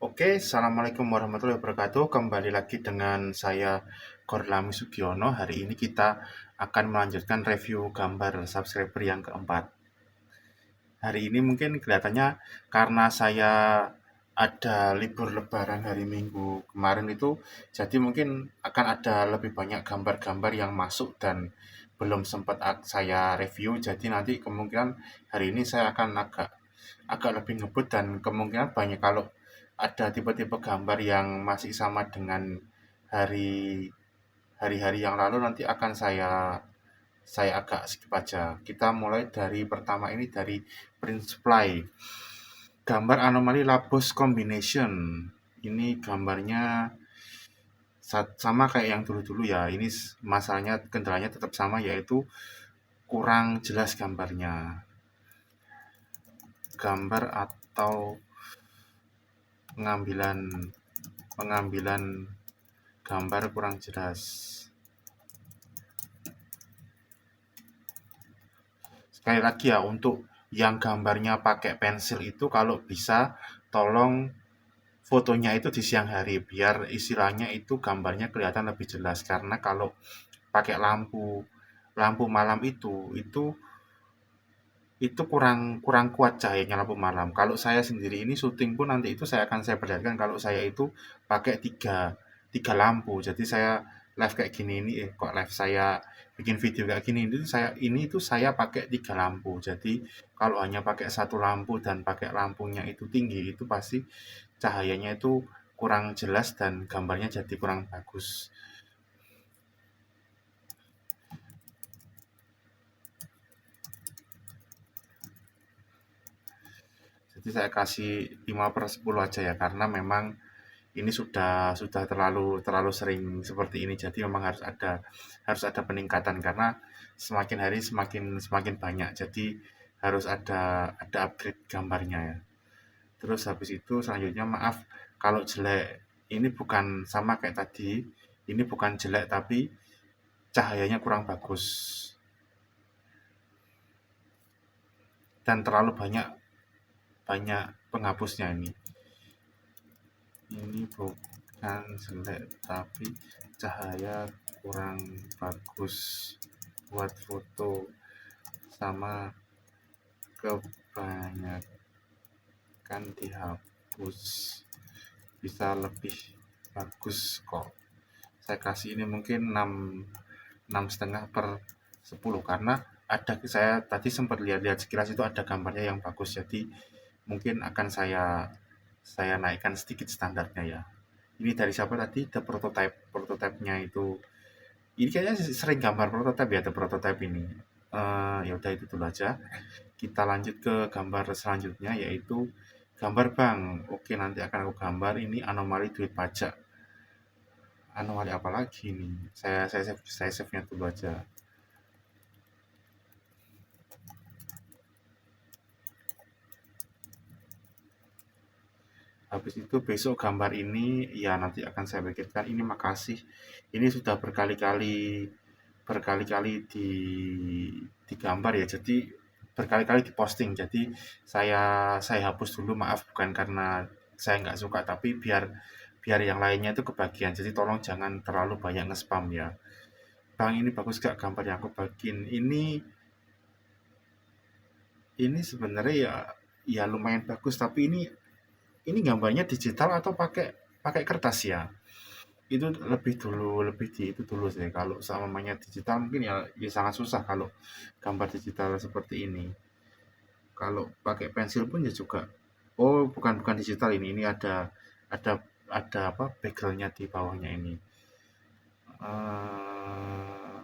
Oke, Assalamualaikum warahmatullahi wabarakatuh. Kembali lagi dengan saya Korlami Sugiono. Hari ini kita akan melanjutkan review gambar subscriber yang keempat. Hari ini mungkin kelihatannya karena saya ada libur lebaran hari Minggu kemarin itu, jadi mungkin akan ada lebih banyak gambar-gambar yang masuk dan belum sempat saya review. Jadi nanti kemungkinan hari ini saya akan agak agak lebih ngebut dan kemungkinan banyak kalau ada tipe-tipe gambar yang masih sama dengan hari hari-hari yang lalu nanti akan saya agak skip aja. Kita mulai dari pertama ini dari print supply. Gambar anomali Labos combination. Ini gambarnya sama kayak yang dulu-dulu ya. Ini masalahnya kendalanya tetap sama yaitu kurang jelas gambarnya. Gambar atau pengambilan pengambilan gambar kurang jelas. Sekali lagi ya, untuk yang gambarnya pakai pensil itu kalau bisa tolong fotonya itu di siang hari biar istilahnya itu gambarnya kelihatan lebih jelas, karena kalau pakai lampu lampu malam itu kurang kurang kuat cahayanya lampu malam. Kalau saya sendiri ini syuting pun nanti itu saya perlihatkan kalau saya itu pakai tiga tiga lampu. Jadi saya live kayak gini ini kok live saya bikin video kayak gini itu saya pakai tiga lampu. Jadi kalau hanya pakai satu lampu dan pakai lampunya itu tinggi itu pasti cahayanya itu kurang jelas dan gambarnya jadi kurang bagus. Jadi saya kasih 5/10 aja ya, karena memang ini sudah terlalu terlalu sering seperti ini. Jadi memang harus ada peningkatan karena semakin hari semakin semakin banyak. Jadi harus ada upgrade gambarnya ya. Terus habis itu selanjutnya maaf kalau jelek. Ini bukan sama kayak tadi. Ini bukan jelek tapi cahayanya kurang bagus dan terlalu banyak banyak penghapusnya ini. Ini bukan jelek tapi cahaya kurang bagus buat foto, sama kebanyakan dihapus. Bisa lebih bagus kok. Saya kasih ini mungkin 6,5/10 karena saya tadi sempat lihat-lihat sekilas itu ada gambarnya yang bagus, jadi mungkin akan saya naikkan sedikit standarnya ya. Ini dari siapa tadi? The Prototype. Prototipenya itu. Ini kayaknya sering gambar prototipe ya, The Prototype ini. Ya udah itu dulu aja. Kita lanjut ke gambar selanjutnya yaitu gambar bank. Oke, nanti akan aku gambar ini anomali duit pajak. Anomali apa lagi nih? Saya save-nya dulu aja. Habis itu besok gambar ini ya nanti akan saya pikirkan. Ini makasih. Ini sudah berkali-kali berkali-kali digambar ya. Jadi berkali-kali diposting. Jadi saya hapus dulu, maaf, bukan karena saya nggak suka tapi biar biar yang lainnya itu kebagian. Jadi tolong jangan terlalu banyak nge-spam ya. Bang, ini bagus gak gambar yang aku bagiin? Ini sebenarnya ya lumayan bagus tapi ini gambarnya digital atau pakai pakai kertas ya? Itu lebih di itu dulu sih. Kalau semuanya digital mungkin ya sangat susah kalau gambar digital seperti ini. Kalau pakai pensil pun ya juga. Oh, bukan digital ini ada ada apa backgroundnya di bawahnya ini. Eh,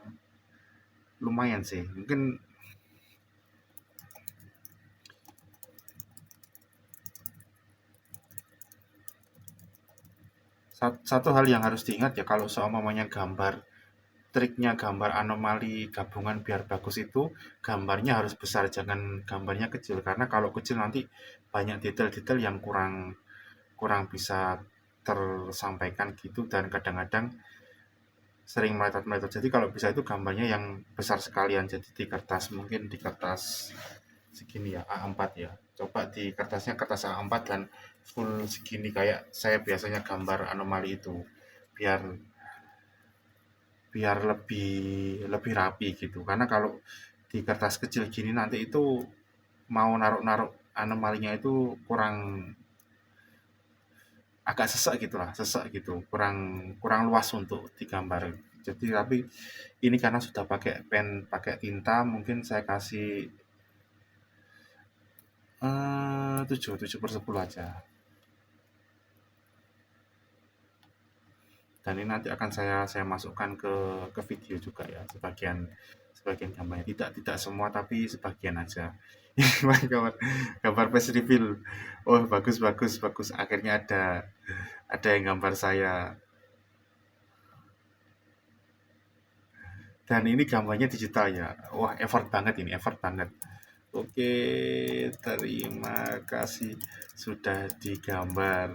Lumayan sih. Mungkin satu hal yang harus diingat ya kalau seumpamanya triknya gambar anomali gabungan biar bagus itu gambarnya harus besar, jangan gambarnya kecil, karena kalau kecil nanti banyak detail-detail yang kurang kurang bisa tersampaikan gitu dan kadang-kadang sering meletot-meletot. Jadi kalau bisa itu gambarnya yang besar sekalian, jadi di kertas, mungkin di kertas segini ya, A4 ya. Coba di kertasnya kertas A4 dan full segini kayak saya biasanya gambar anomali itu, biar biar lebih lebih rapi gitu. Karena kalau di kertas kecil gini nanti itu mau naruh-naruh anomalinya itu kurang, agak sesek gitulah, sesek gitu, kurang kurang luas untuk digambar. Jadi tapi ini karena sudah pakai pen, pakai tinta, mungkin saya kasih 7/10 aja. Dan ini nanti akan saya masukkan ke video juga ya, sebagian sebagian gambarnya, tidak semua tapi sebagian aja. gambar gambar face reveal, oh bagus bagus bagus, akhirnya ada yang gambar saya. Dan ini gambarnya digital ya, wah effort banget, ini effort banget. Oke, terima kasih sudah digambar.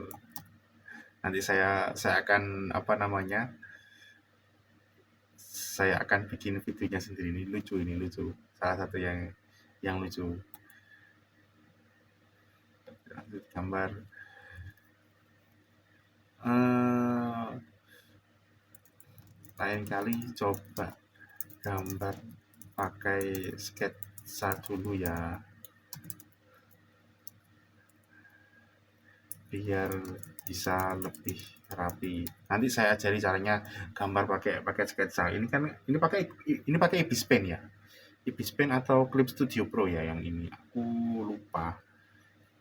Nanti saya akan apa namanya, saya akan bikin videonya sendiri. Ini lucu, ini lucu, salah satu yang lucu. Lanjut gambar. eh Lain kali coba gambar pakai sketsa dulu ya, biar bisa lebih rapi. Nanti saya ajari caranya gambar pakai pakai sketsa. Ini kan ini pakai Ibis Pen ya. Ibis Pen atau Clip Studio Pro ya yang ini. Aku lupa.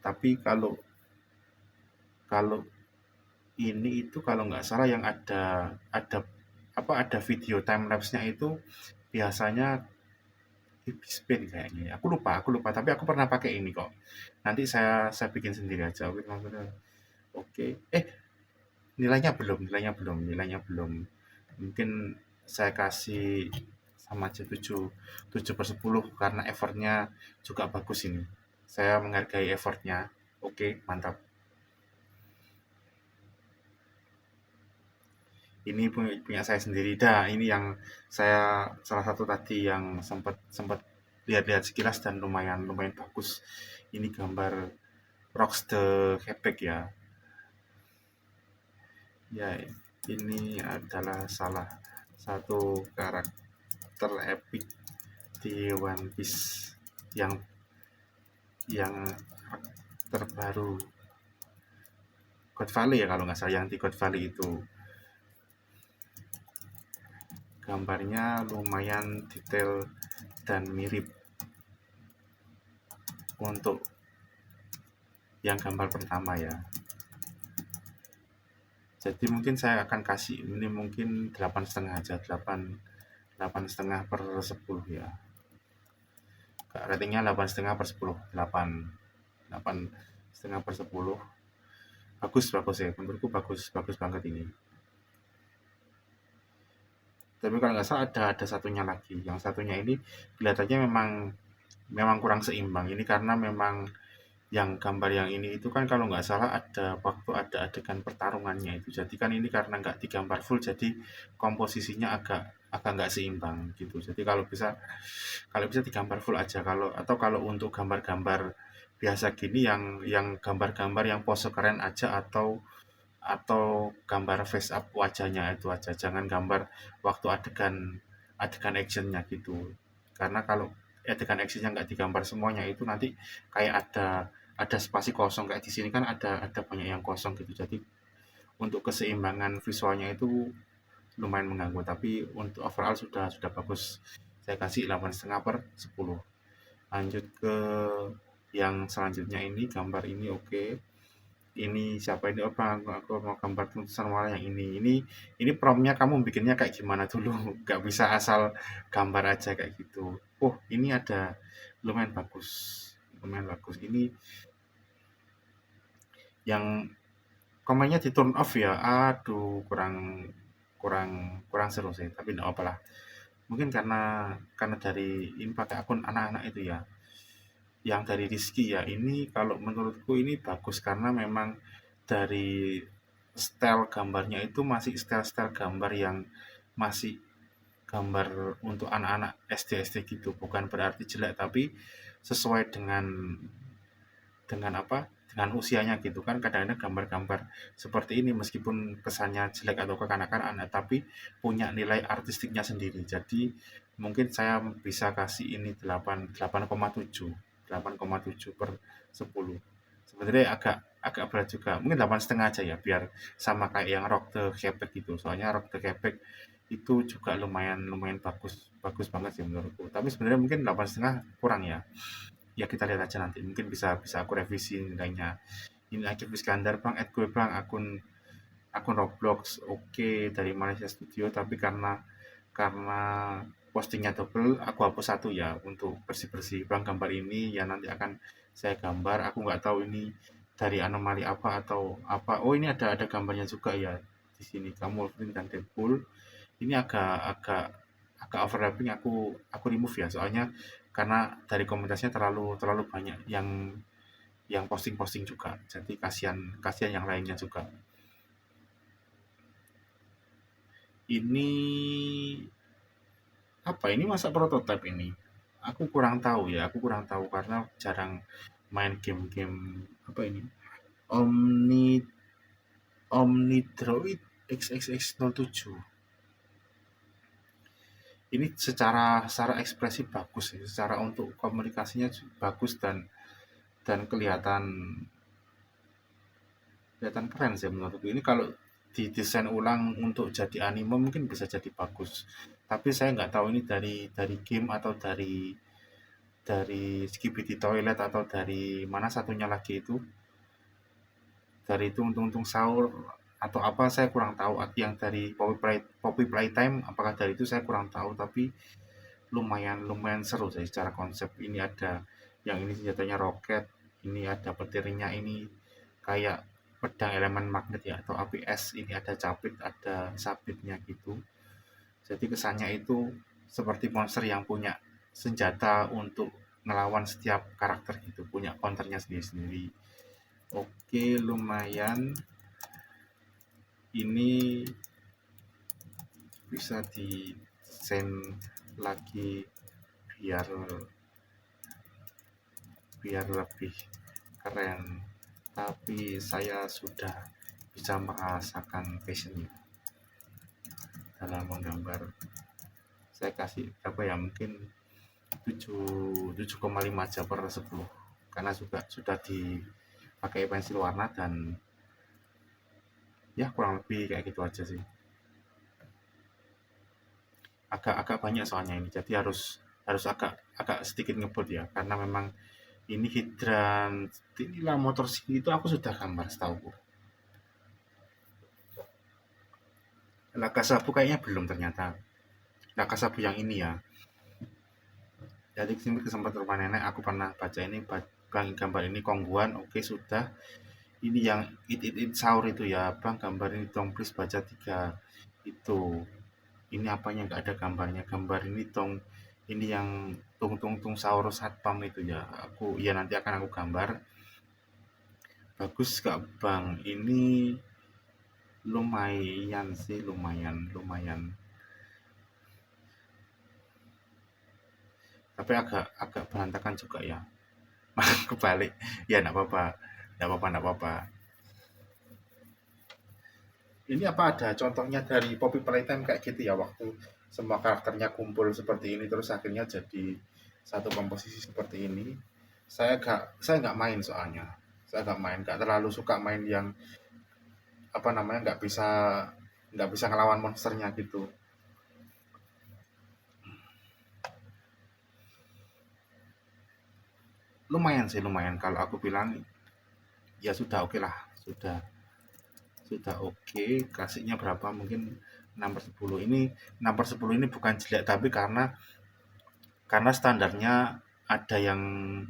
Tapi kalau kalau ini itu kalau nggak salah yang ada ada video time lapse-nya itu biasanya Ibis Pen kayaknya ya. Aku lupa, tapi aku pernah pakai ini kok. Nanti saya bikin sendiri aja. Oke, oke. Nilainya belum. Mungkin saya kasih sama aja 7/10 karena effortnya juga bagus ini. Saya menghargai effortnya. Oke, mantap. Ini punya saya sendiri. Dah, ini yang saya salah satu tadi yang sempat sempat lihat-lihat sekilas dan lumayan lumayan bagus. Ini gambar Rocks the Quebec ya. Ya, ini adalah salah satu karakter epic di One Piece yang yang terbaru, God Valley ya kalau nggak salah, yang di God Valley itu gambarnya lumayan detail dan mirip untuk yang gambar pertama ya. Jadi mungkin saya akan kasih ini mungkin 8,5 aja, 8,5/10 ya. Ratingnya 8,5/10, 8,5/10. Bagus bagus ya, menurutku bagus bagus banget ini. Tapi kalau nggak salah ada satunya lagi. Yang satunya ini kelihatannya memang memang kurang seimbang. Ini karena memang yang gambar yang ini itu kan kalau nggak salah ada waktu ada adegan pertarungannya itu. Jadi kan ini karena nggak digambar full, jadi komposisinya agak agak nggak seimbang gitu. Jadi kalau bisa digambar full aja. Kalau untuk gambar-gambar biasa gini yang gambar-gambar yang pose keren aja, atau gambar face up wajahnya itu aja, jangan gambar waktu adegan adegan actionnya gitu. Karena kalau adegan actionnya nggak digambar semuanya itu nanti kayak ada spasi kosong, kayak di sini kan ada banyak yang kosong gitu. Jadi untuk keseimbangan visualnya itu lumayan mengganggu, tapi untuk overall sudah bagus. Saya kasih 8,5/10. Lanjut ke yang selanjutnya, ini gambar ini oke. Ini siapa ini, oh bang, aku mau gambar tulisan wala yang ini promnya kamu bikinnya kayak gimana dulu, nggak bisa asal gambar aja kayak gitu. Oh, ini ada lumayan bagus, lumayan bagus ini, yang komennya di turn off ya. Aduh, kurang kurang kurang seru sih, tapi enggak apa lah. Mungkin karena dari ini pakai akun anak-anak itu ya, yang dari Rizky ya. Ini kalau menurutku ini bagus karena memang dari style gambarnya itu masih style-style gambar yang masih gambar untuk anak-anak SD gitu, bukan berarti jelek, tapi sesuai dengan apa, dengan usianya gitu kan. Kadang-kadang gambar-gambar seperti ini meskipun kesannya jelek atau kekanak-kanakan, tapi punya nilai artistiknya sendiri. Jadi mungkin saya bisa kasih ini 8,7 sebenarnya agak agak berat juga, mungkin 8,5 aja ya, biar sama kayak yang Rock the Quebec gitu. Soalnya Rock the Quebec itu juga lumayan lumayan bagus bagus banget sih menurutku, tapi sebenarnya mungkin 8,5 kurang ya. Ya kita lihat aja nanti, mungkin bisa bisa aku revisi nilainya. Ini lagi Iskandar bang, add gue bang, akun akun Roblox oke dari Malaysia Studio, tapi karena postingnya double, aku hapus satu ya untuk bersih-bersih. Bang, gambar ini ya nanti akan saya gambar, aku nggak tahu ini dari anomali apa atau apa. Oh, ini ada gambarnya juga ya di sini, kamu Wolverine dan Deadpool. Ini agak agak agak overlapping, aku remove ya, soalnya karena dari komunitasnya terlalu terlalu banyak yang posting-posting juga, jadi kasihan kasihan yang lainnya juga. Ini apa ini, masa prototype ini? Aku kurang tahu ya, aku kurang tahu karena jarang main game-game apa ini. Omni Omnidroid XXX07. Ini secara ekspresi bagus ya, secara untuk komunikasinya bagus, dan kelihatan keren sih menurutku. Ini kalau didesain ulang untuk jadi anime mungkin bisa jadi bagus. Tapi saya nggak tahu ini dari game atau dari Skibidi Toilet atau dari mana satunya lagi itu. Dari itu untung-untung sahur atau apa saya kurang tahu. Yang dari Poppy Playtime apakah dari itu saya kurang tahu, tapi lumayan lumayan seru sih secara konsep. Ini ada yang ini senjatanya roket, ini ada petirnya, ini kayak pedang elemen magnet ya atau api es, ini ada capit ada sabitnya gitu. Jadi kesannya itu seperti monster yang punya senjata untuk melawan setiap karakter gitu, punya counternya sendiri-sendiri. Oke, lumayan. Ini bisa di send lagi biar biar lebih keren, tapi saya sudah bisa merasakan passionnya dalam menggambar. Saya kasih apa ya, mungkin 7,5 aja per 10, karena juga sudah dipakai pensil warna, dan ya kurang lebih kayak gitu aja sih. Agak-agak banyak soalnya ini, jadi harus harus agak agak sedikit ngebut ya, karena memang ini hidran, inilah motor sini itu aku sudah gambar setahu. Laka Sabu kayaknya belum ternyata. Laka Sabu yang ini ya. Jadi sini kesempatan rumah nenek aku pernah baca ini, bang gambar ini kongguan, oke sudah. Ini yang it sahur itu ya bang, gambar ini dong please baca 3 itu. Ini apanya nggak ada gambarnya, gambar ini dong, ini yang tung tung tung sahur satpam itu ya, aku ya nanti akan aku gambar. Bagus gak bang, ini lumayan sih, lumayan lumayan, tapi agak agak berantakan juga ya. Kebalik ya, enggak apa-apa, enggak apa-apa, enggak apa-apa. Ini apa ada contohnya dari Poppy Playtime kayak gitu ya, waktu semua karakternya kumpul seperti ini terus akhirnya jadi satu komposisi seperti ini. Saya nggak main soalnya, saya nggak main, nggak terlalu suka main yang apa namanya, nggak bisa ngelawan monsternya gitu. Lumayan sih, lumayan kalau aku bilang ya sudah oke lah, sudah oke. Kasihnya berapa, mungkin 6 per 10. Ini 6 per 10 ini bukan jelek, tapi karena standarnya ada yang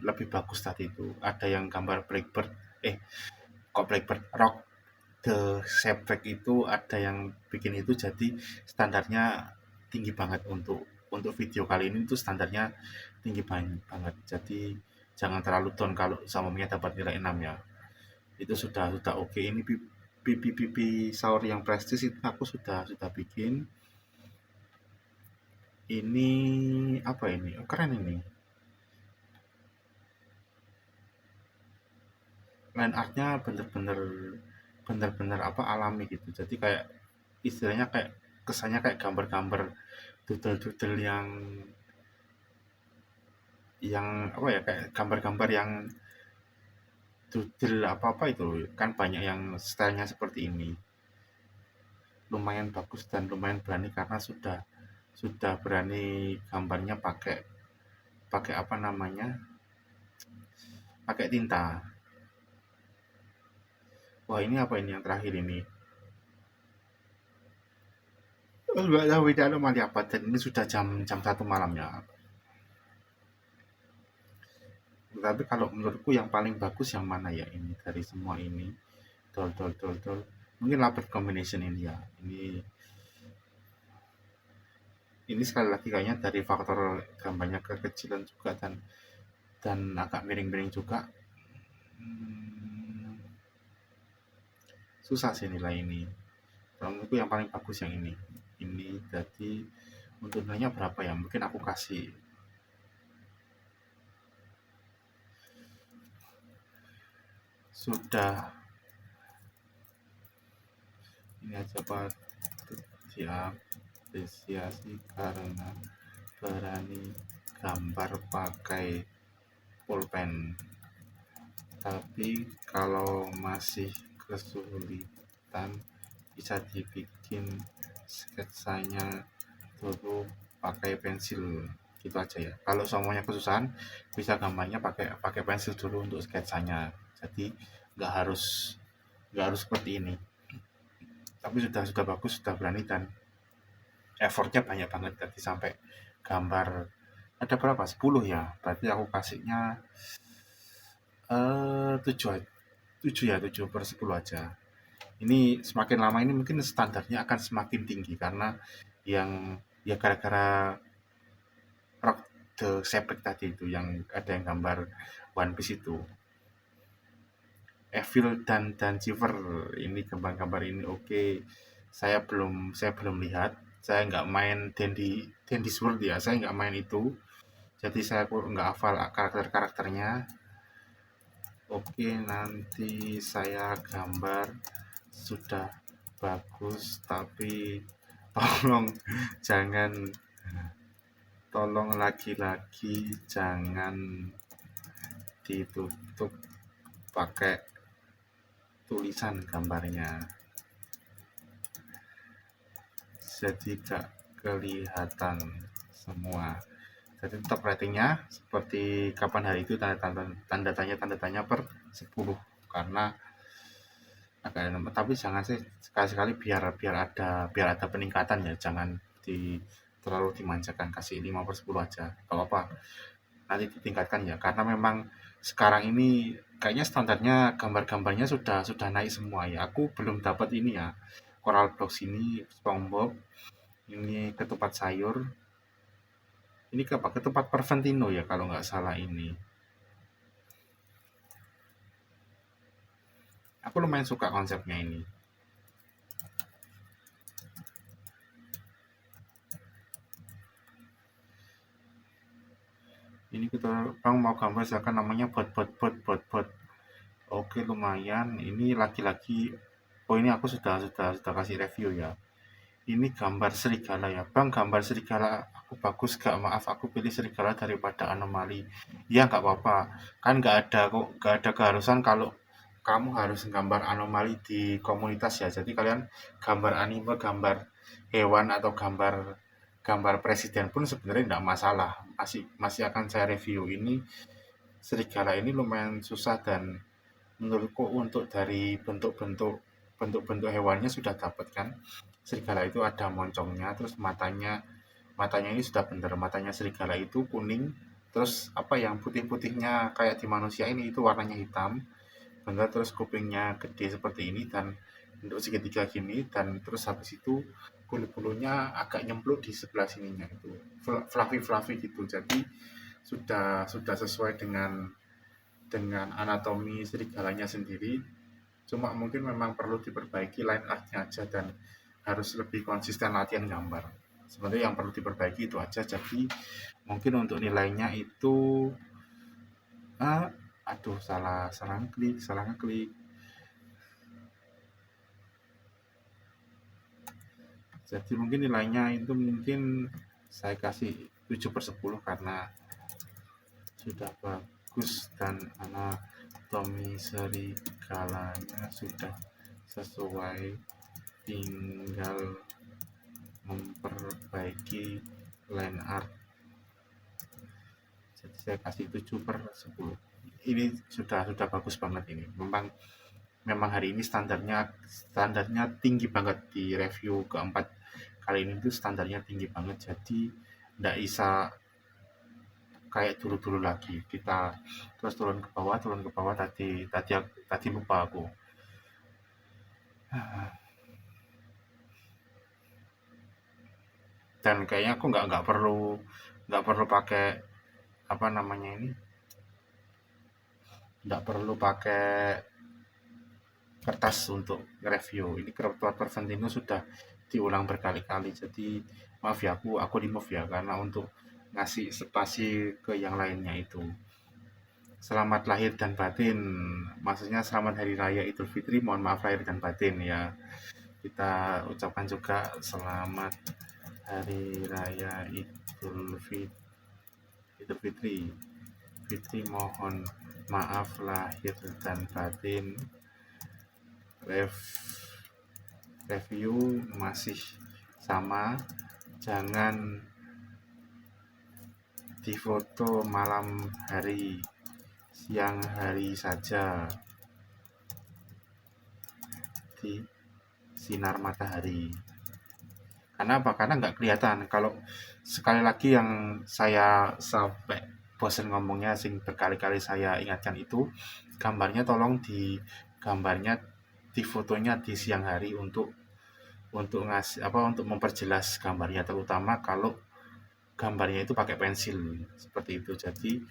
lebih bagus tadi itu. Ada yang gambar Blackbird, kok Blackbird, Rock the Shepard itu ada yang bikin itu, jadi standarnya tinggi banget untuk video kali ini, itu standarnya tinggi banget. Jadi jangan terlalu down kalau samanya dapat nilai 6 ya. Itu sudah oke. Ini pipi saur yang prestis itu aku sudah bikin. Ini apa ini? Oh, keren ini. Line artnya bener-bener apa alami gitu. Jadi kayak istilahnya kayak kesannya kayak gambar-gambar doodle-doodle yang apa ya kayak gambar-gambar yang doodle apa-apa itu kan banyak yang stylenya seperti ini. Lumayan bagus dan lumayan berani karena sudah berani gambarnya pakai pakai apa namanya? Pakai tinta. Wah, ini apa ini yang terakhir ini? Oh, nggak tahu ini anomali apa dan ini sudah jam jam 1 malam ya. Tapi kalau menurutku yang paling bagus yang mana ya ini dari semua ini? Dol dol dol dol. Mungkin Labet Combination ini ya. Ini sekali lagi kayaknya dari faktor gambarnya kekecilan juga dan agak miring-miring juga. Hmm, susah sih nilai ini. Kalau menurutku yang paling bagus yang ini. Ini jadi untuk nilainya berapa ya? Mungkin aku kasih sudah ini aja Pak diapresiasi karena berani gambar pakai pulpen. Tapi kalau masih kesulitan bisa dibikin sketsanya dulu pakai pensil gitu aja ya. Kalau semuanya kesusahan bisa gambarnya pakai pakai pensil dulu untuk sketsanya. Jadi nggak harus nggak harus seperti ini. Tapi sudah bagus, sudah berani dan effortnya banyak banget. Jadi sampai gambar ada berapa? 10 ya. Berarti aku kasihnya 7 7 ya 7/10 aja. Ini semakin lama ini mungkin standarnya akan semakin tinggi karena yang ya gara-gara Rock the Sepik tadi itu yang ada yang gambar One Piece itu. Evil dan Chiver ini gambar-gambar ini oke. Saya belum lihat. Saya nggak main Dandy's World ya. Saya nggak main itu. Jadi saya nggak hafal karakter-karakternya. Oke, nanti saya gambar sudah bagus tapi tolong jangan tolong lagi-lagi jangan ditutup pakai tulisan gambarnya jadi gak kelihatan semua. Jadi tetap ratingnya seperti kapan hari itu tanda tanya per 10 karena agak tapi jangan sih sekali-sekali biar ada peningkatan ya jangan terlalu dimanjakan kasih 5/10 aja gak apa-apa nanti ditingkatkan ya karena memang sekarang ini kayaknya standarnya gambar-gambarnya sudah naik semua ya aku belum dapat ini ya Coral Blocks ini SpongeBob ini ketupat sayur ini ke apa ketupat Perventino ya kalau nggak salah aku lumayan suka konsepnya ini. Ini kita bang mau gambar silakan namanya bot. Oke lumayan ini laki-laki. Oh ini aku sudah kasih review ya. Ini gambar serigala ya bang gambar serigala aku bagus gak maaf aku pilih serigala daripada anomali ya nggak apa-apa kan nggak ada keharusan kalau kamu harus gambar anomali di komunitas ya jadi kalian gambar anime gambar hewan atau gambar gambar presiden pun sebenarnya tidak masalah masih masih akan saya review ini serigala ini lumayan susah dan menurutku untuk dari bentuk-bentuk hewannya sudah dapat kan serigala itu ada moncongnya terus matanya ini sudah benar matanya serigala itu kuning terus apa yang putih-putihnya kayak di manusia ini itu warnanya hitam benar terus kupingnya gede seperti ini dan bentuk segitiga gini dan terus habis itu bulu-bulunya agak nyemplung di sebelah sininya itu fluffy gitu jadi sudah sesuai dengan anatomi serigalanya sendiri cuma mungkin memang perlu diperbaiki line artnya aja dan harus lebih konsisten latihan gambar sebenarnya yang perlu diperbaiki itu aja. Jadi mungkin untuk nilainya itu aduh, salah ngeklik. Jadi mungkin nilainya itu mungkin saya kasih 7/10 karena sudah bagus dan anatomi serigalanya sudah sesuai, tinggal memperbaiki line art. Jadi saya kasih 7/10. Ini sudah bagus banget ini. Memang hari ini standarnya tinggi banget. Di review keempat kali ini tuh standarnya tinggi banget, jadi nggak bisa kayak dulu lagi kita terus turun ke bawah. Tadi lupa aku. Dan kayaknya aku nggak perlu pakai apa namanya ini, nggak perlu pakai kertas untuk review. Ini kebutuhan Perventino sudah diulang berkali-kali, jadi maaf ya, aku di move ya, karena untuk ngasih spasi ke yang lainnya itu. Selamat lahir dan batin, maksudnya selamat hari raya Idul Fitri, mohon maaf lahir dan batin ya. Kita ucapkan juga selamat hari raya Idul Fitri, mohon maaf lahir dan batin. Review masih sama, jangan difoto malam hari, siang hari saja di sinar matahari. Karena apa? Karena nggak kelihatan. Kalau sekali lagi yang saya sampai bosan ngomongnya, sing berkali-kali saya ingatkan itu, gambarnya tolong di fotonya di siang hari untuk untuk memperjelas gambarnya, terutama kalau gambarnya itu pakai pensil seperti itu. Jadi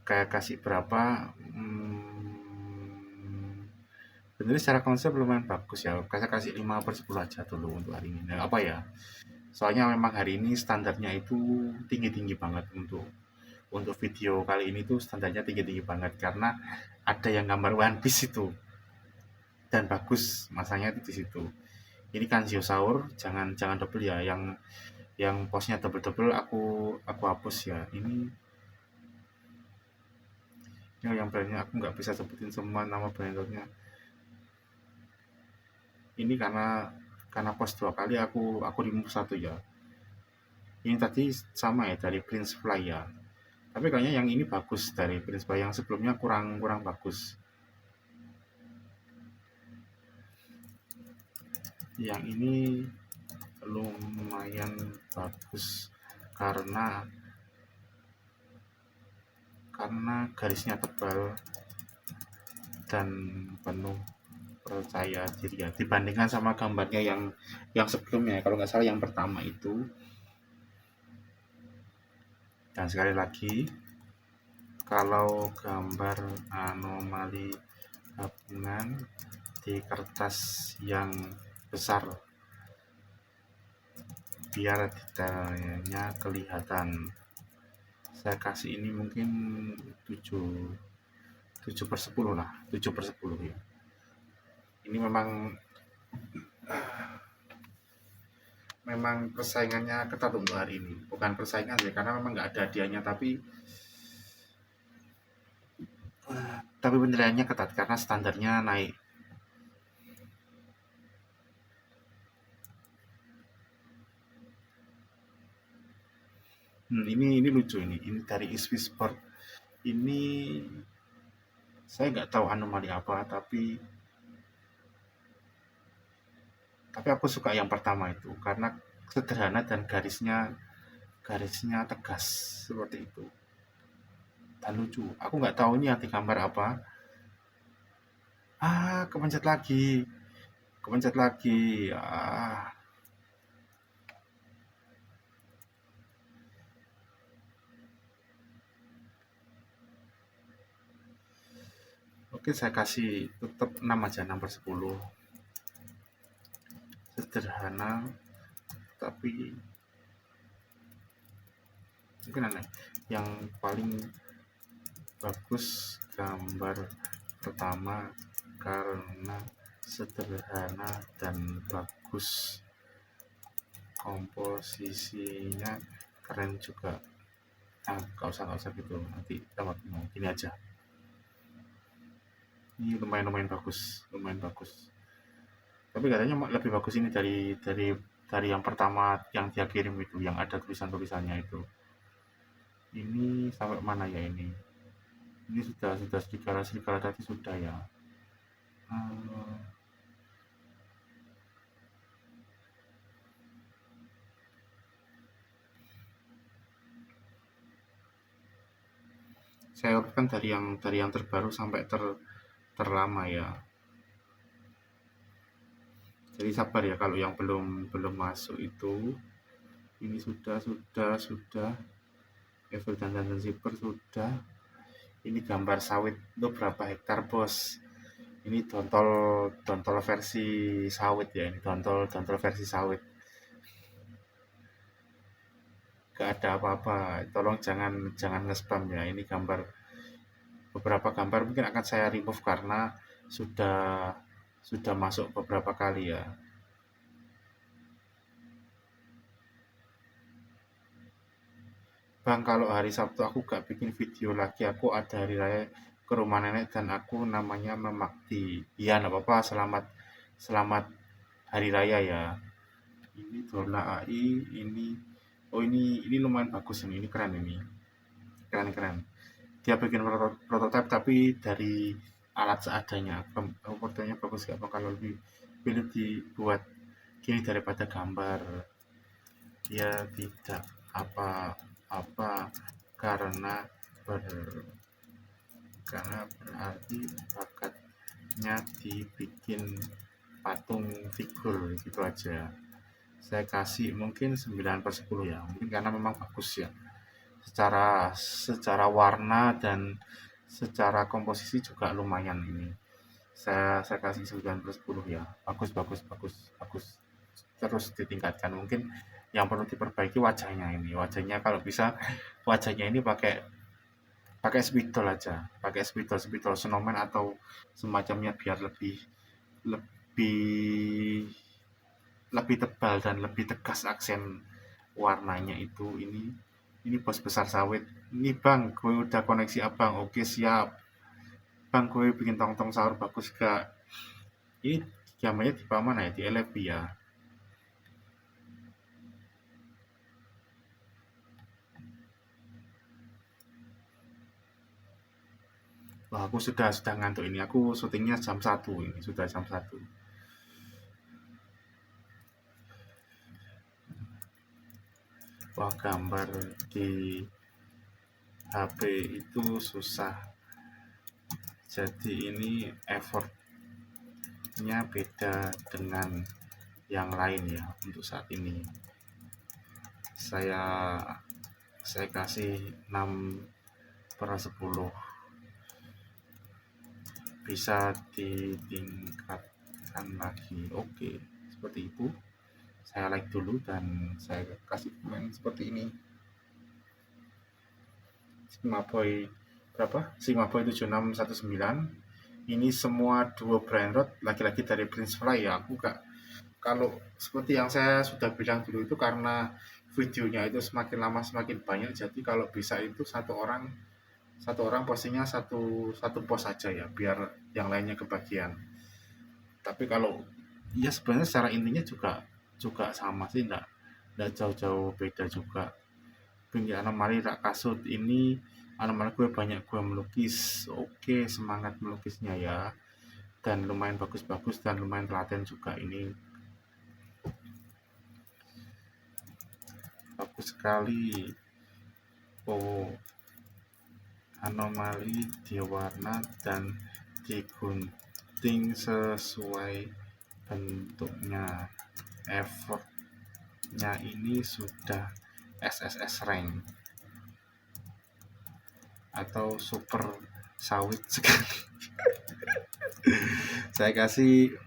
kayak kasih berapa, sebenarnya secara konsep lumayan bagus ya. Saya kasih 5/10 aja dulu untuk hari ini. Nah, apa ya? Soalnya memang hari ini standarnya itu tinggi banget untuk video kali ini tuh standarnya tinggi banget, karena ada yang gambar One Piece itu dan bagus masanya di situ. Ini kan Ziosaur, jangan double ya. Yang posnya double aku hapus ya. Ini yang brandnya aku nggak bisa sebutin semua nama brandnya. Ini karena post 2 kali aku remove 1 ya. Ini tadi sama ya, dari Prince Fly ya. Tapi kayaknya yang ini bagus dari Prince Fly, yang sebelumnya kurang bagus. Yang ini lumayan bagus karena garisnya tebal dan penuh percaya diri ya, dibandingkan sama gambarnya yang sebelumnya, kalau nggak salah yang pertama itu. Dan sekali lagi, kalau gambar anomali gabungan di kertas yang besar biar detailnya kelihatan, saya kasih ini mungkin 7/10 lah, 7/10 ya. Ini memang persaingannya ketat untuk hari ini. Bukan persaingan sih, karena memang nggak ada hadiahnya, tapi penilaiannya ketat karena standarnya naik. Ini lucu ini dari Iswi Sport. Ini saya nggak tahu anomali apa, tapi aku suka yang pertama itu karena sederhana dan garisnya tegas seperti itu dan lucu. Aku nggak tahu ini yang digambar apa. Kepencet lagi. Oke, saya kasih tetap 6 aja, 6/10. Sederhana tapi mungkin aneh. Yang paling bagus gambar pertama karena sederhana dan bagus, komposisinya keren juga. Nggak usah gitu, nanti dapat gini aja. Ini lumayan bagus, tapi katanya lebih bagus ini dari yang pertama yang dia kirim itu, yang ada tulisannya itu. Ini sampai mana ya ini? Ini sudah serigala tadi sudah ya. Hmm, saya urutkan dari yang terbaru sampai terlama ya. Jadi sabar ya kalau yang belum belum masuk itu. Ini sudah. Level dan zipper sudah. Ini gambar sawit itu berapa hektar bos? Ini dontol versi sawit ya. Ini dontol versi sawit. Gak ada apa-apa. Tolong jangan jangan nge-spam ya. Ini beberapa gambar mungkin akan saya remove karena sudah sudah masuk beberapa kali ya. Bang, kalau hari Sabtu aku gak bikin video lagi, aku ada hari raya ke rumah nenek dan aku namanya Memakti. Iya, nggak apa-apa, selamat selamat hari raya ya. Ini Dorna AI, ini oh ini lumayan bagus ini keren ini, keren. Dia bikin prototipe tapi dari alat seadanya. Fotonya bagus gak bang kalau lebih pilih dibuat gini daripada gambar. Ya tidak apa-apa karena ber karena berarti bakatnya dibikin patung figur gitu aja. Saya kasih mungkin 9/10 ya, mungkin karena memang bagus ya, secara warna dan secara komposisi juga lumayan ini. Saya kasih 9/10 ya, bagus, terus ditingkatkan. Mungkin yang perlu diperbaiki wajahnya kalau bisa wajahnya ini pakai pakai spidol aja, pakai spidol snowman atau semacamnya biar lebih lebih tebal dan lebih tegas aksen warnanya itu. Ini bos besar sawit. Ini bang, gue udah koneksi abang. Oke siap bang, gue bikin tong sahur bagus gak? Ini gambarnya di mana ya, di LFP ya. Wah, aku sudah ngantuk ini. Aku syutingnya jam 1 ini, sudah jam 1. Wah, gambar di HP itu susah. Jadi ini effortnya beda dengan yang lain ya untuk saat ini. Saya saya kasih 6/10. Bisa ditingkatkan lagi. Oke, seperti itu. Saya like dulu dan saya kasih komen seperti ini. Sigma Boy berapa? Sigma Boy 7619. Ini semua duo brain rot laki-laki dari Prince Fly ya. Aku gak, kalau seperti yang saya sudah bilang dulu itu karena videonya itu semakin lama semakin banyak, jadi kalau bisa itu satu orang postingnya satu post saja ya, biar yang lainnya kebagian. Tapi kalau ya sebenarnya secara intinya juga sama sih, enggak jauh-jauh beda juga. Pinggir anomali rak kasut ini, anomali gue banyak gue melukis. Oke, semangat melukisnya ya, dan lumayan bagus-bagus dan lumayan telaten juga ini, bagus sekali. Oh, anomali diwarna dan digunting sesuai bentuknya. Effortnya ini sudah SSS rank atau super sawit sekali. Saya kasih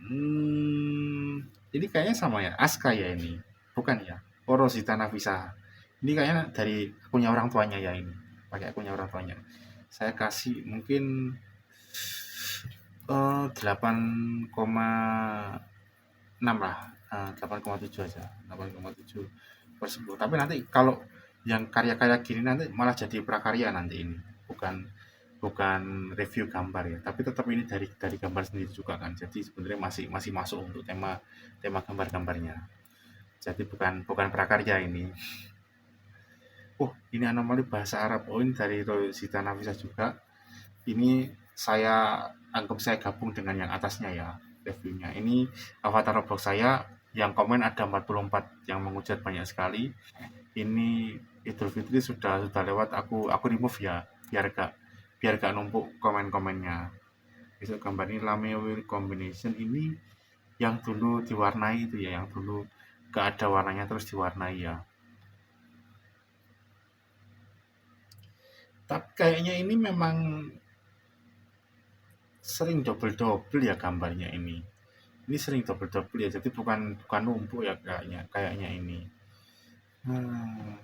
ini kayaknya sama ya, Aska ya ini, bukan ya? Oh, Rosita Nafisa. Ini kayaknya dari akunnya orang tuanya ya ini. Pakai akunnya orang tuanya. Saya kasih mungkin 8,6 lah. 8,7 aja. 8,7 per 10. Tapi nanti kalau yang karya-karya gini nanti malah jadi prakarya nanti ini. Bukan bukan review gambar ya, tapi tetap ini dari gambar sendiri juga kan. Jadi sebenarnya masih masih masuk untuk tema tema gambar-gambarnya. Jadi bukan bukan prakarya ini. Oh, ini anomali bahasa Arab. Oh, ini dari Rosita Nafisa juga. Ini saya anggap saya gabung dengan yang atasnya ya, reviewnya. Ini avatar Roblox saya, yang komen ada 44, yang menghujat banyak sekali. Ini Idul Fitri sudah lewat, aku remove ya, biar gak numpuk komen-komennya. Besok gambar ini Lame Wheel Combination ini yang dulu diwarnai itu ya, yang dulu gak ada warnanya terus diwarnai ya. Tapi kayaknya ini memang sering double-double ya gambarnya ini. Ini sering double-double ya, jadi bukan bukan numpuk ya kayaknya ini. Hmm,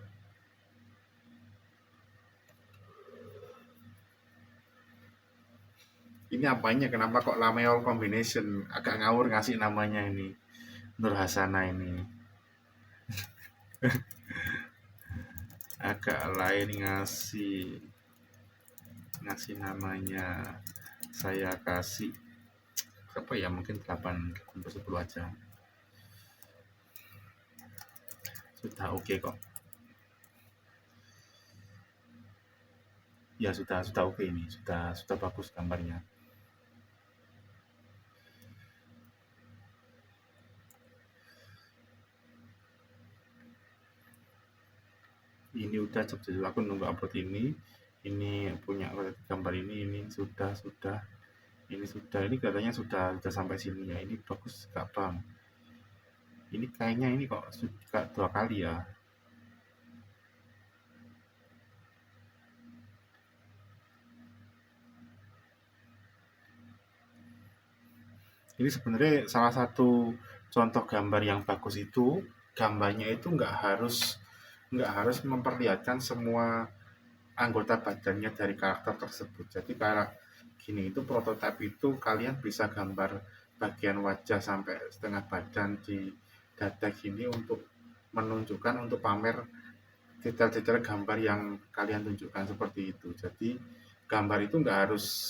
ini apanya? Kenapa kok Lameol Combination? Agak ngawur ngasih namanya ini. Nur Hasana ini. Agak lain ngasih ngasih namanya. Saya kasih apa ya, mungkin 8 untuk 10 aja. Sudah oke kok. Ya sudah oke ini. Sudah bagus gambarnya. Ini udah cepet, aku nunggu upload ini punya gambar ini sudah ini katanya sudah sampai sini ya. Ini bagus gak bang, ini kayaknya ini kok sudah 2 kali ya. Ini sebenarnya salah satu contoh gambar yang bagus itu, gambarnya itu nggak harus memperlihatkan semua anggota badannya dari karakter tersebut. Jadi kayak gini, itu prototipe itu kalian bisa gambar bagian wajah sampai setengah badan di dada gini untuk menunjukkan, untuk pamer detail-detail gambar yang kalian tunjukkan seperti itu. Jadi gambar itu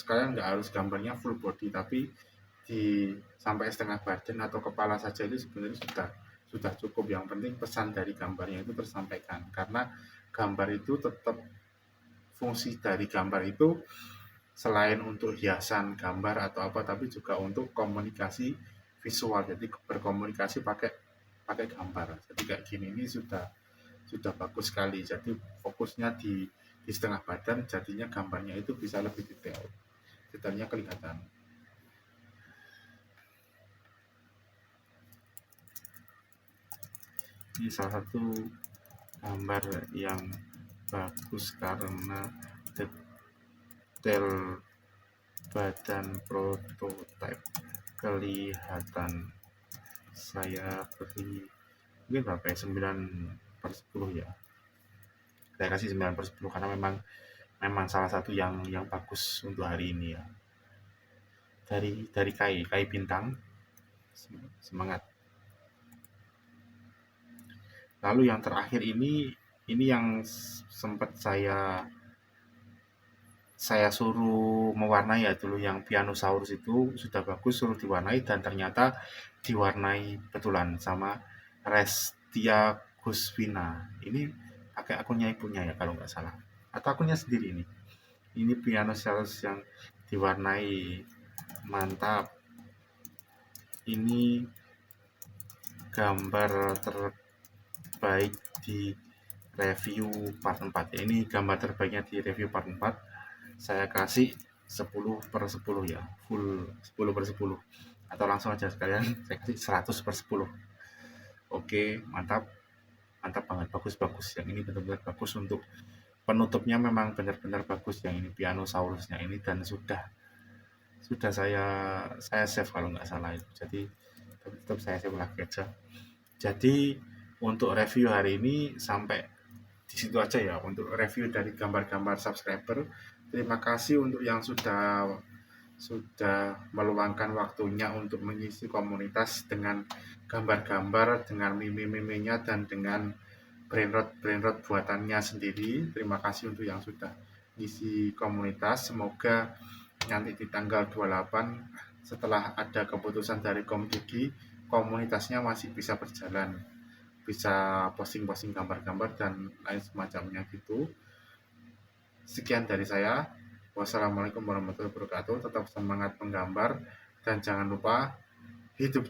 kalian nggak harus gambarnya full body, tapi di sampai setengah badan atau kepala saja itu sebenarnya sudah cukup. Yang penting pesan dari gambarnya itu tersampaikan, karena gambar itu tetap, fungsi dari gambar itu selain untuk hiasan gambar atau apa, tapi juga untuk komunikasi visual. Jadi berkomunikasi pakai pakai gambar. Jadi kayak gini ini sudah bagus sekali. Jadi fokusnya di setengah badan, jadinya gambarnya itu bisa lebih detail, detailnya kelihatan. Ini salah satu gambar yang bagus karena detail badan prototipe kelihatan. Saya beri mungkin berapa ya, 9/10 ya. Saya kasih 9/10 karena memang memang salah satu yang bagus untuk hari ini ya. Dari Kai Bintang. Semangat. Lalu yang terakhir ini yang sempat saya suruh mewarnai ya dulu, yang Pianosaurus itu sudah bagus, suruh diwarnai dan ternyata diwarnai betulan sama Restia Gusvina. Ini pakai akunnya ibunya ya kalau nggak salah, atau akunnya sendiri ini. Ini Pianosaurus yang diwarnai, mantap. Ini gambar terbaik di review part 4 ya. Ini gambar terbaiknya di review part 4. Saya kasih 10/10 ya, full 10/10, atau langsung aja sekalian saya kasih 100/10. Oke, mantap, mantap banget, bagus yang ini, benar-benar bagus. Untuk penutupnya memang benar-benar bagus yang ini, Pianosaurusnya ini, dan sudah saya save kalau nggak salah itu. Jadi tetap saya save lagi aja. Jadi untuk review hari ini sampai di situ aja ya untuk review dari gambar-gambar subscriber. Terima kasih untuk yang sudah meluangkan waktunya untuk mengisi komunitas dengan gambar-gambar, dengan meme-memenya, dan dengan brainrot buatannya sendiri. Terima kasih untuk yang sudah ngisi komunitas. Semoga nanti di tanggal 28 setelah ada keputusan dari Komdigi, komunitasnya masih bisa berjalan, bisa posting-posting gambar-gambar dan lain semacamnya gitu. Sekian dari saya. Wassalamualaikum warahmatullahi wabarakatuh. Tetap semangat menggambar dan jangan lupa hidup